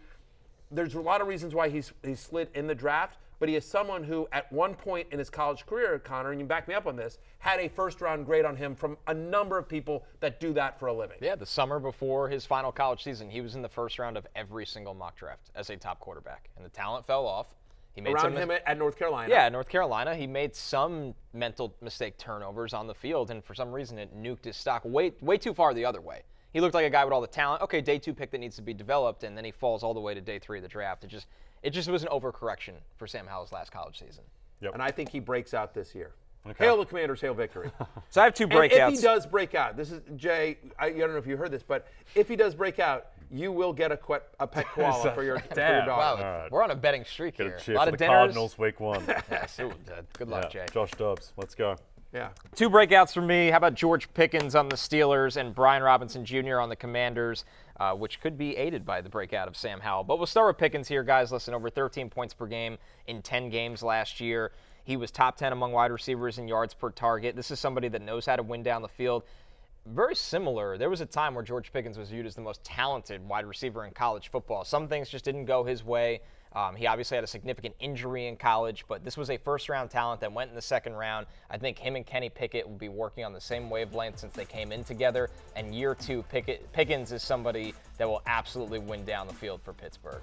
there's a lot of reasons why he's slid in the draft, but he is someone who at one point in his college career, Connor, and you back me up on this, had a first-round grade on him from a number of people that do that for a living. Yeah, the summer before his final college season, he was in the first round of every single mock draft as a top quarterback, and the talent fell off. He made around him at North Carolina. Yeah, at North Carolina. He made some mental mistake turnovers on the field, and for some reason it nuked his stock way too far the other way. He looked like a guy with all the talent. Okay, day 2 pick that needs to be developed, and then he falls all the way to day 3 of the draft. It just was an overcorrection for Sam Howell's last college season. Yep. And I think he breaks out this year. Okay. Hail the Commanders, hail victory. So I have 2 breakouts. And if he does break out, this is, Jay, I don't know if you heard this, but if he does break out, you will get a pet koala for your dog. Wow, right. We're on a betting streak here. A lot for of the dinners. Cardinals week 1. Yes, good luck, Jay. Josh Dobbs, let's go. Yeah. 2 breakouts for me. How about George Pickens on the Steelers and Brian Robinson Jr. on the Commanders, which could be aided by the breakout of Sam Howell. But we'll start with Pickens here, guys. Listen, over 13 points per game in 10 games last year. He was top 10 among wide receivers in yards per target. This is somebody that knows how to win down the field. Very similar. There was a time where George Pickens was viewed as the most talented wide receiver in college football. Some things just didn't go his way. He obviously had a significant injury in college, but this was a first-round talent that went in the second round. I think him and Kenny Pickett will be working on the same wavelength since they came in together. And year 2, Pickens is somebody that will absolutely win down the field for Pittsburgh.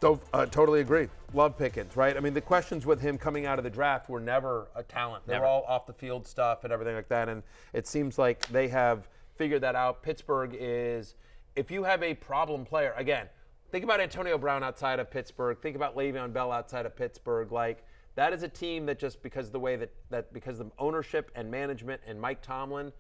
So, totally agree. Love Pickens, right? I mean, the questions with him coming out of the draft were never a talent. They were all off-the-field stuff and everything like that, and it seems like they have figured that out. Pittsburgh is, if you have a problem player, again, think about Antonio Brown outside of Pittsburgh. Think about Le'Veon Bell outside of Pittsburgh. Like, that is a team that just because of the way that because of the ownership and management and Mike Tomlin,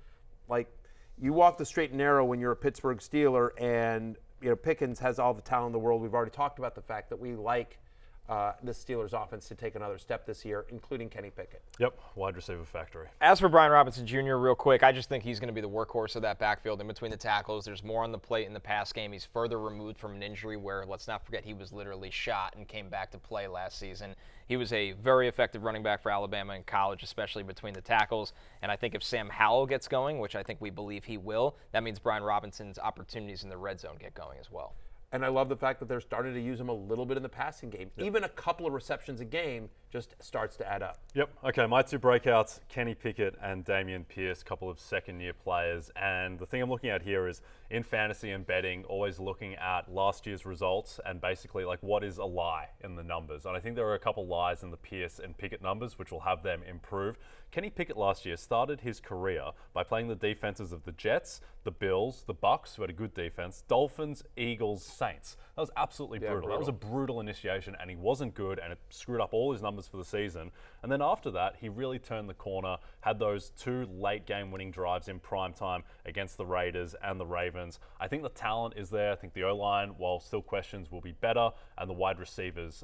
like, you walk the straight and narrow when you're a Pittsburgh Steeler, and Pickens has all the talent in the world. We've already talked about the fact that we like the Steelers offense to take another step this year, including Kenny Pickett. Yep, wide receiver factory. As for Brian Robinson Jr., real quick, I just think he's going to be the workhorse of that backfield in between the tackles. There's more on the plate in the pass game. He's further removed from an injury where, let's not forget, he was literally shot and came back to play last season. He was a very effective running back for Alabama in college, especially between the tackles. And I think if Sam Howell gets going, which I think we believe he will, that means Brian Robinson's opportunities in the red zone get going as well. And I love the fact that they're starting to use him a little bit in the passing game. Yep. Even a couple of receptions a game just starts to add up. Yep. Okay, my 2 breakouts, Kenny Pickett and Dameon Pierce, couple of second-year players. And the thing I'm looking at here is in fantasy and betting, always looking at last year's results and basically like what is a lie in the numbers. And I think there are a couple lies in the Pierce and Pickett numbers which will have them improve. Kenny Pickett last year started his career by playing the defenses of the Jets, the Bills, the Bucks, who had a good defense, Dolphins, Eagles, Saints. That was absolutely brutal. That was a brutal initiation, and he wasn't good, and it screwed up all his numbers for the season. And then after that, he really turned the corner, had those 2 late game winning drives in prime time against the Raiders and the Ravens. I think the talent is there. I think the O-line, while still questions, will be better, and the wide receivers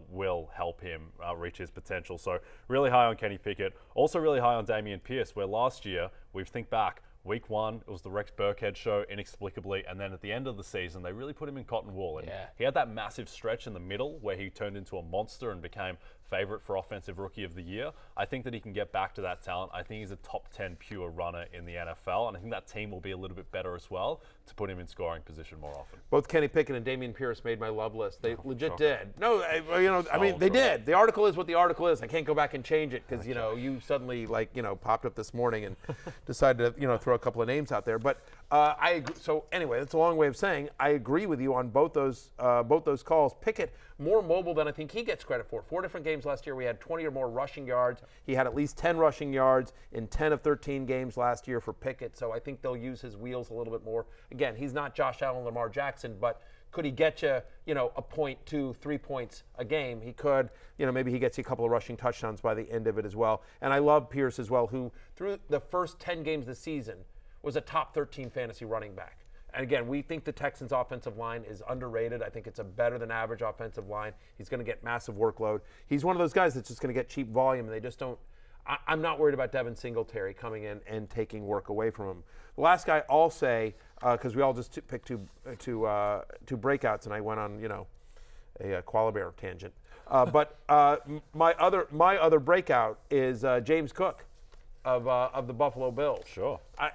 will help him reach his potential. So really high on Kenny Pickett. Also really high on Dameon Pierce, where last year, we think back, Week 1, it was the Rex Burkhead show, inexplicably, and then at the end of the season, they really put him in cotton wool. And he had that massive stretch in the middle where he turned into a monster and became favorite for Offensive Rookie of the Year. I think that he can get back to that talent. I think he's a top 10 pure runner in the NFL, and I think that team will be a little bit better as well to put him in scoring position more often. Both Kenny Pickett and Dameon Pierce made my love list. They legit did. No, I mean, they did. The article is what the article is. I can't go back and change it because, you suddenly, popped up this morning and decided to, throw a couple of names out there. But I agree. So anyway, that's a long way of saying I agree with you on both those calls. Pickett, more mobile than I think he gets credit for. 4 different games last year, we had 20 or more rushing yards. He had at least 10 rushing yards in 10 of 13 games last year for Pickett. So I think they'll use his wheels a little bit more. Again, he's not Josh Allen, Lamar Jackson, but could he get you, a point, 2, 3 points a game? He could. Maybe he gets you a couple of rushing touchdowns by the end of it as well. And I love Pierce as well, who through the first 10 games of the season was a top 13 fantasy running back. And again, we think the Texans' offensive line is underrated. I think it's a better than average offensive line. He's going to get massive workload. He's one of those guys that's just going to get cheap volume, and they just don't. I'm not worried about Devin Singletary coming in and taking work away from him. The last guy I'll say, because we all just picked two breakouts, and I went on a koala bear tangent. But my other breakout is James Cook of the Buffalo Bills. Sure. I'm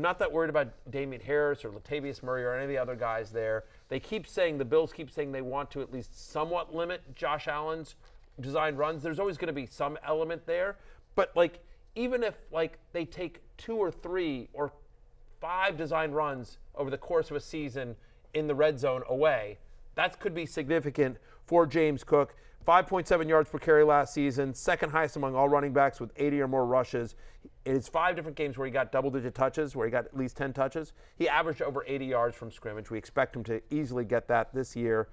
not that worried about Dameon Harris or Latavius Murray or any of the other guys there. The Bills keep saying they want to at least somewhat limit Josh Allen's design runs. There's always going to be some element there. But even if they take 2 or 3 or 5 design runs over the course of a season in the red zone away, that could be significant for James Cook. 5.7 yards per carry last season, second highest among all running backs with 80 or more rushes. It's 5 different games where he got double-digit touches, where he got at least 10 touches. He averaged over 80 yards from scrimmage. We expect him to easily get that this year.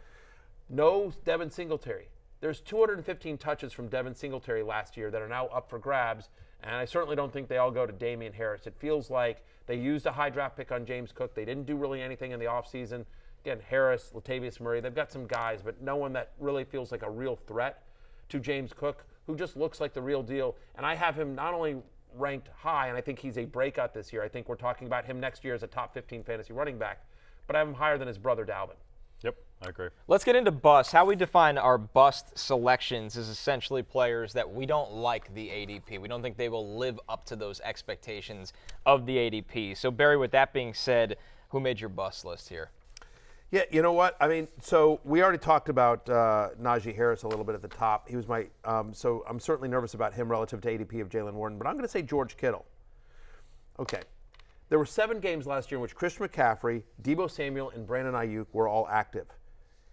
No Devin Singletary. There's 215 touches from Devin Singletary last year that are now up for grabs, and I certainly don't think they all go to Dameon Harris. It feels like they used a high draft pick on James Cook. They didn't do really anything in the offseason. Again, Harris, Latavius Murray, they've got some guys, but no one that really feels like a real threat to James Cook, who just looks like the real deal. And I have him not only ranked high, and I think he's a breakout this year. I think we're talking about him next year as a top 15 fantasy running back, but I have him higher than his brother Dalvin. Yep, I agree. Let's get into busts. How we define our bust selections is essentially players that we don't like the ADP. We don't think they will live up to those expectations of the ADP. So, Barry, with that being said, who made your bust list here? Yeah, you know what? I mean, so we already talked about Najee Harris a little bit at the top. He was my so I'm certainly nervous about him relative to ADP of Jaylen Warren, but I'm going to say George Kittle. Okay. There were 7 games last year in which Christian McCaffrey, Deebo Samuel, and Brandon Ayuk were all active.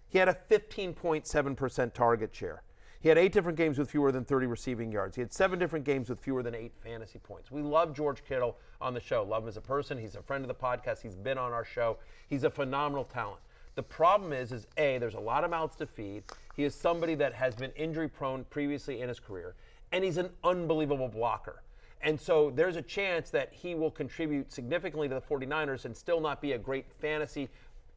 He had a 15.7% target share. He had 8 different games with fewer than 30 receiving yards. He had 7 different games with fewer than 8 fantasy points. We love George Kittle on the show. Love him as a person. He's a friend of the podcast. He's been on our show. He's a phenomenal talent. The problem is A, there's a lot of mouths to feed. He is somebody that has been injury-prone previously in his career, and he's an unbelievable blocker. And so there's a chance that he will contribute significantly to the 49ers and still not be a great fantasy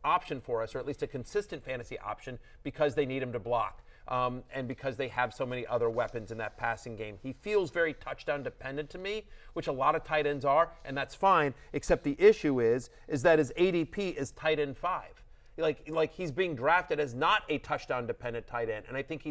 option for us, or at least a consistent fantasy option, because they need him to block and because they have so many other weapons in that passing game. He feels very touchdown dependent to me, which a lot of tight ends are, and that's fine, except the issue is that his ADP is tight end 5. Like he's being drafted as not a touchdown dependent tight end, and I think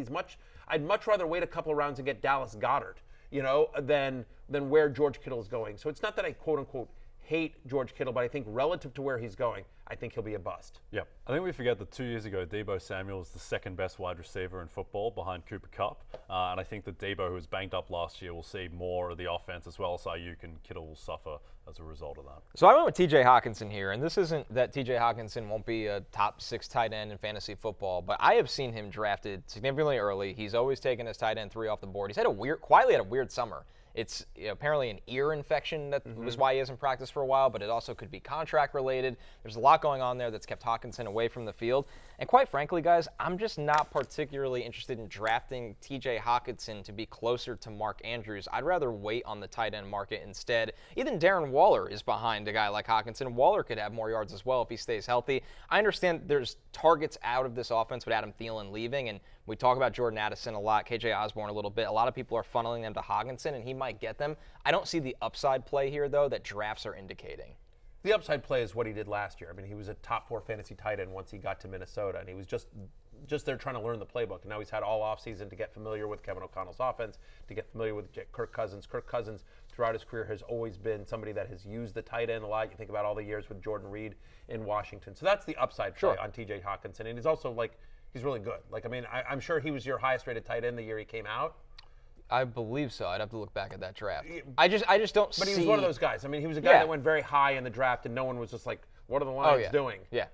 I'd much rather wait a couple of rounds and get Dallas Goedert, than where George Kittle is going. So it's not that I quote unquote hate George Kittle, but I think relative to where he's going, I think he'll be a bust. Yep. I think we forget that 2 years ago, Deebo Samuel was the second best wide receiver in football behind Cooper Kupp. And I think that Deebo, who was banged up last year, will see more of the offense as well as Ayuk, and Kittle will suffer as a result of that. So I went with TJ Hockenson here, and this isn't that TJ Hockenson won't be a top 6 tight end in fantasy football, but I have seen him drafted significantly early. He's always taken his tight end 3 off the board. He's had quietly had a weird summer. It's apparently an ear infection that was why he hasn't practiced for a while, but it also could be contract related. There's a lot going on there that's kept Hockenson away from the field. And quite frankly, guys, I'm just not particularly interested in drafting TJ Hockenson to be closer to Mark Andrews. I'd rather wait on the tight end market instead. Even Darren Waller is behind a guy like Hockenson. Waller could have more yards as well if he stays healthy. I understand there's targets out of this offense with Adam Thielen leaving, and we talk about Jordan Addison a lot, KJ Osborne a little bit. A lot of people are funneling them to Hockenson, and he might get them. I don't see the upside play here, though, that drafts are indicating. The upside play is what he did last year. I mean, he was a top 4 fantasy tight end once he got to Minnesota, and he was just there trying to learn the playbook. And now he's had all offseason to get familiar with Kevin O'Connell's offense, to get familiar with Kirk Cousins. Kirk Cousins, throughout his career, has always been somebody that has used the tight end a lot. You think about all the years with Jordan Reed in Washington. So that's the upside play on TJ Hockenson. And he's also, he's really good. I'm sure he was your highest rated tight end the year he came out. I believe so. I'd have to look back at that draft. I just don't see. But he was one of those guys. I mean, he was a guy that went very high in the draft, and no one was just like, what are the Lions doing? Yeah,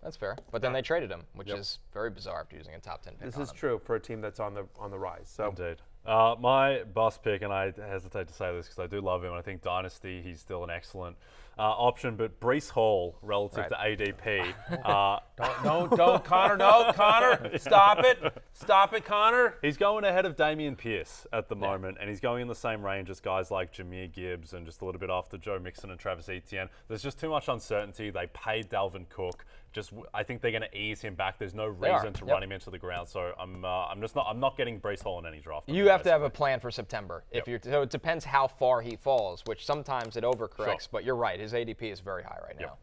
that's fair. But then they traded him, which is very bizarre after using a top 10 pick. This is true for a team that's on the rise. So. Indeed. My bust pick, and I hesitate to say this because I do love him, and I think Dynasty, he's still an excellent option, but Breece Hall relative to ADP. Don't, Connor, no, Connor, stop it, Connor. He's going ahead of Dameon Pierce at the moment, and he's going in the same range as guys like Jahmyr Gibbs and just a little bit after Joe Mixon and Travis Etienne. There's just too much uncertainty. They paid Dalvin Cook. I think they're going to ease him back. There's no reason to run him into the ground. So I'm not getting Breece Hall in any draft. You have to have a plan for September. So it depends how far he falls, which sometimes it overcorrects. But you're right. His ADP is very high right now.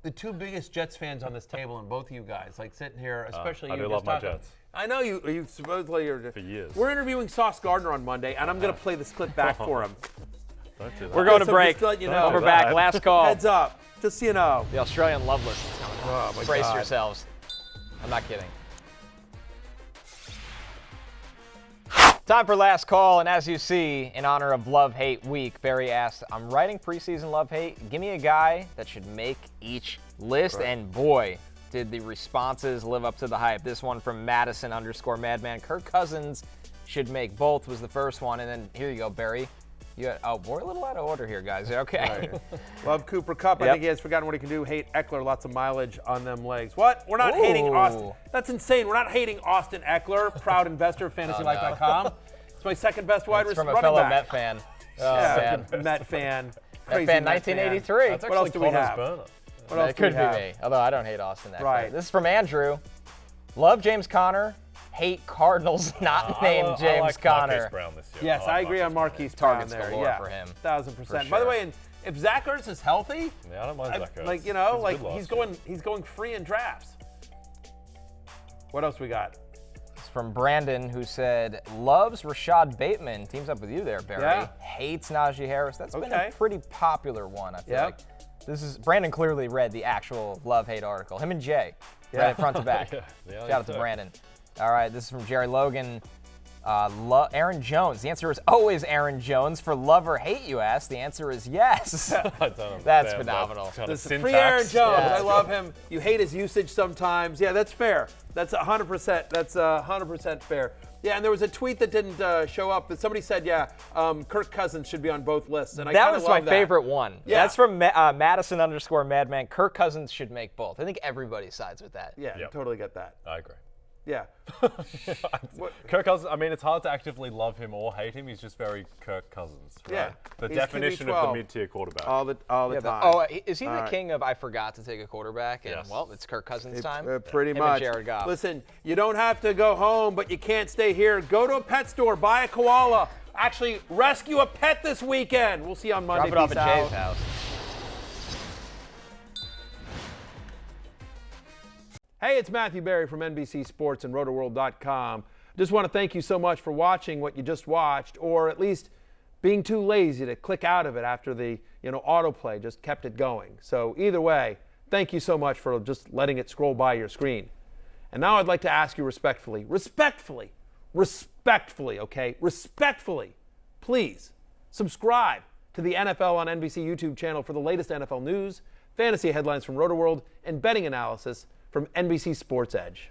The two biggest Jets fans on this table, and both of you guys, like sitting here, especially you. I do love my Jets. I know you supposedly are. For years. We're interviewing Sauce Gardner on Monday, and I'm going to play this clip back for him. Don't do that. We're going to break. Just to let you know. We're back. Last call. Heads up. Just so you know. The Australian love list is coming up. Oh, my Brace God. yourselves. I'm not kidding. Time for last call, and as you see, in honor of Love-Hate Week, Barry asked, I'm writing preseason love-hate. Give me a guy that should make each list, and boy, did the responses live up to the hype. This one from Madison_Madman. Kirk Cousins should make both was the first one, and then here you go, Barry. We're a little out of order here, guys. Okay. Right. Love Cooper Kupp. I think he has forgotten what he can do. Hate Eckler. Lots of mileage on them legs. What? We're not hating Austin. That's insane. We're not hating Austin Eckler, proud investor of FantasyLife.com. It's my second best wide receiver. From a fellow Met fan. Met fan. Met fan 1983. What else do we have? What else It could be me, although I don't hate Austin Eckler. Right. This is from Andrew. Love James Conner. Hate Cardinals not named James I like Conner. Marquise Brown this year. Yes, I agree on Marquise Brown Targets there. galore Yeah, for him. 1,000%. By the way, and if Zach Ertz is healthy, Yeah, I don't mind Zach Ertz. he's going free in drafts. What else we got? It's from Brandon, who said, loves Rashad Bateman. Teams up with you there, Barry. Yeah. Hates Najee Harris. That's been a pretty popular one, I feel like. This is Brandon clearly read the actual love-hate article. Him and Jay read it front to back. Shout out to Brandon. All right, this is from Jerry Logan. Aaron Jones. The answer is always Aaron Jones. For love or hate, you ask. The answer is yes. That's phenomenal. This is free Aaron Jones. I love him. You hate his usage sometimes. Yeah, that's fair. That's 100%. That's 100% fair. Yeah, and there was a tweet that didn't show up, but somebody said, Kirk Cousins should be on both lists. And that was my favorite one. Yeah. That's from Madison_Madman. Kirk Cousins should make both. I think everybody sides with that. Yeah, totally get that. I agree. Yeah. Kirk Cousins, I mean, it's hard to actively love him or hate him. He's just very Kirk Cousins, right? Yeah. The He's definition of the mid-tier quarterback. All the time. Is he the king of I forgot to take a quarterback? And, Yes. well, it's Kirk Cousins' time? Pretty Him much. And Jared Goff. Listen, you don't have to go home, but you can't stay here. Go to a pet store, buy a koala. Actually, rescue a pet this weekend. We'll see you on Monday. Drop it off Peace at out. Jay's house. Hey, it's Matthew Berry from NBC Sports and RotoWorld.com. Just want to thank you so much for watching what you just watched, or at least being too lazy to click out of it after the autoplay just kept it going. So either way, thank you so much for just letting it scroll by your screen. And now I'd like to ask you respectfully, please subscribe to the NFL on NBC YouTube channel for the latest NFL news, fantasy headlines from RotoWorld, and betting analysis from NBC Sports Edge.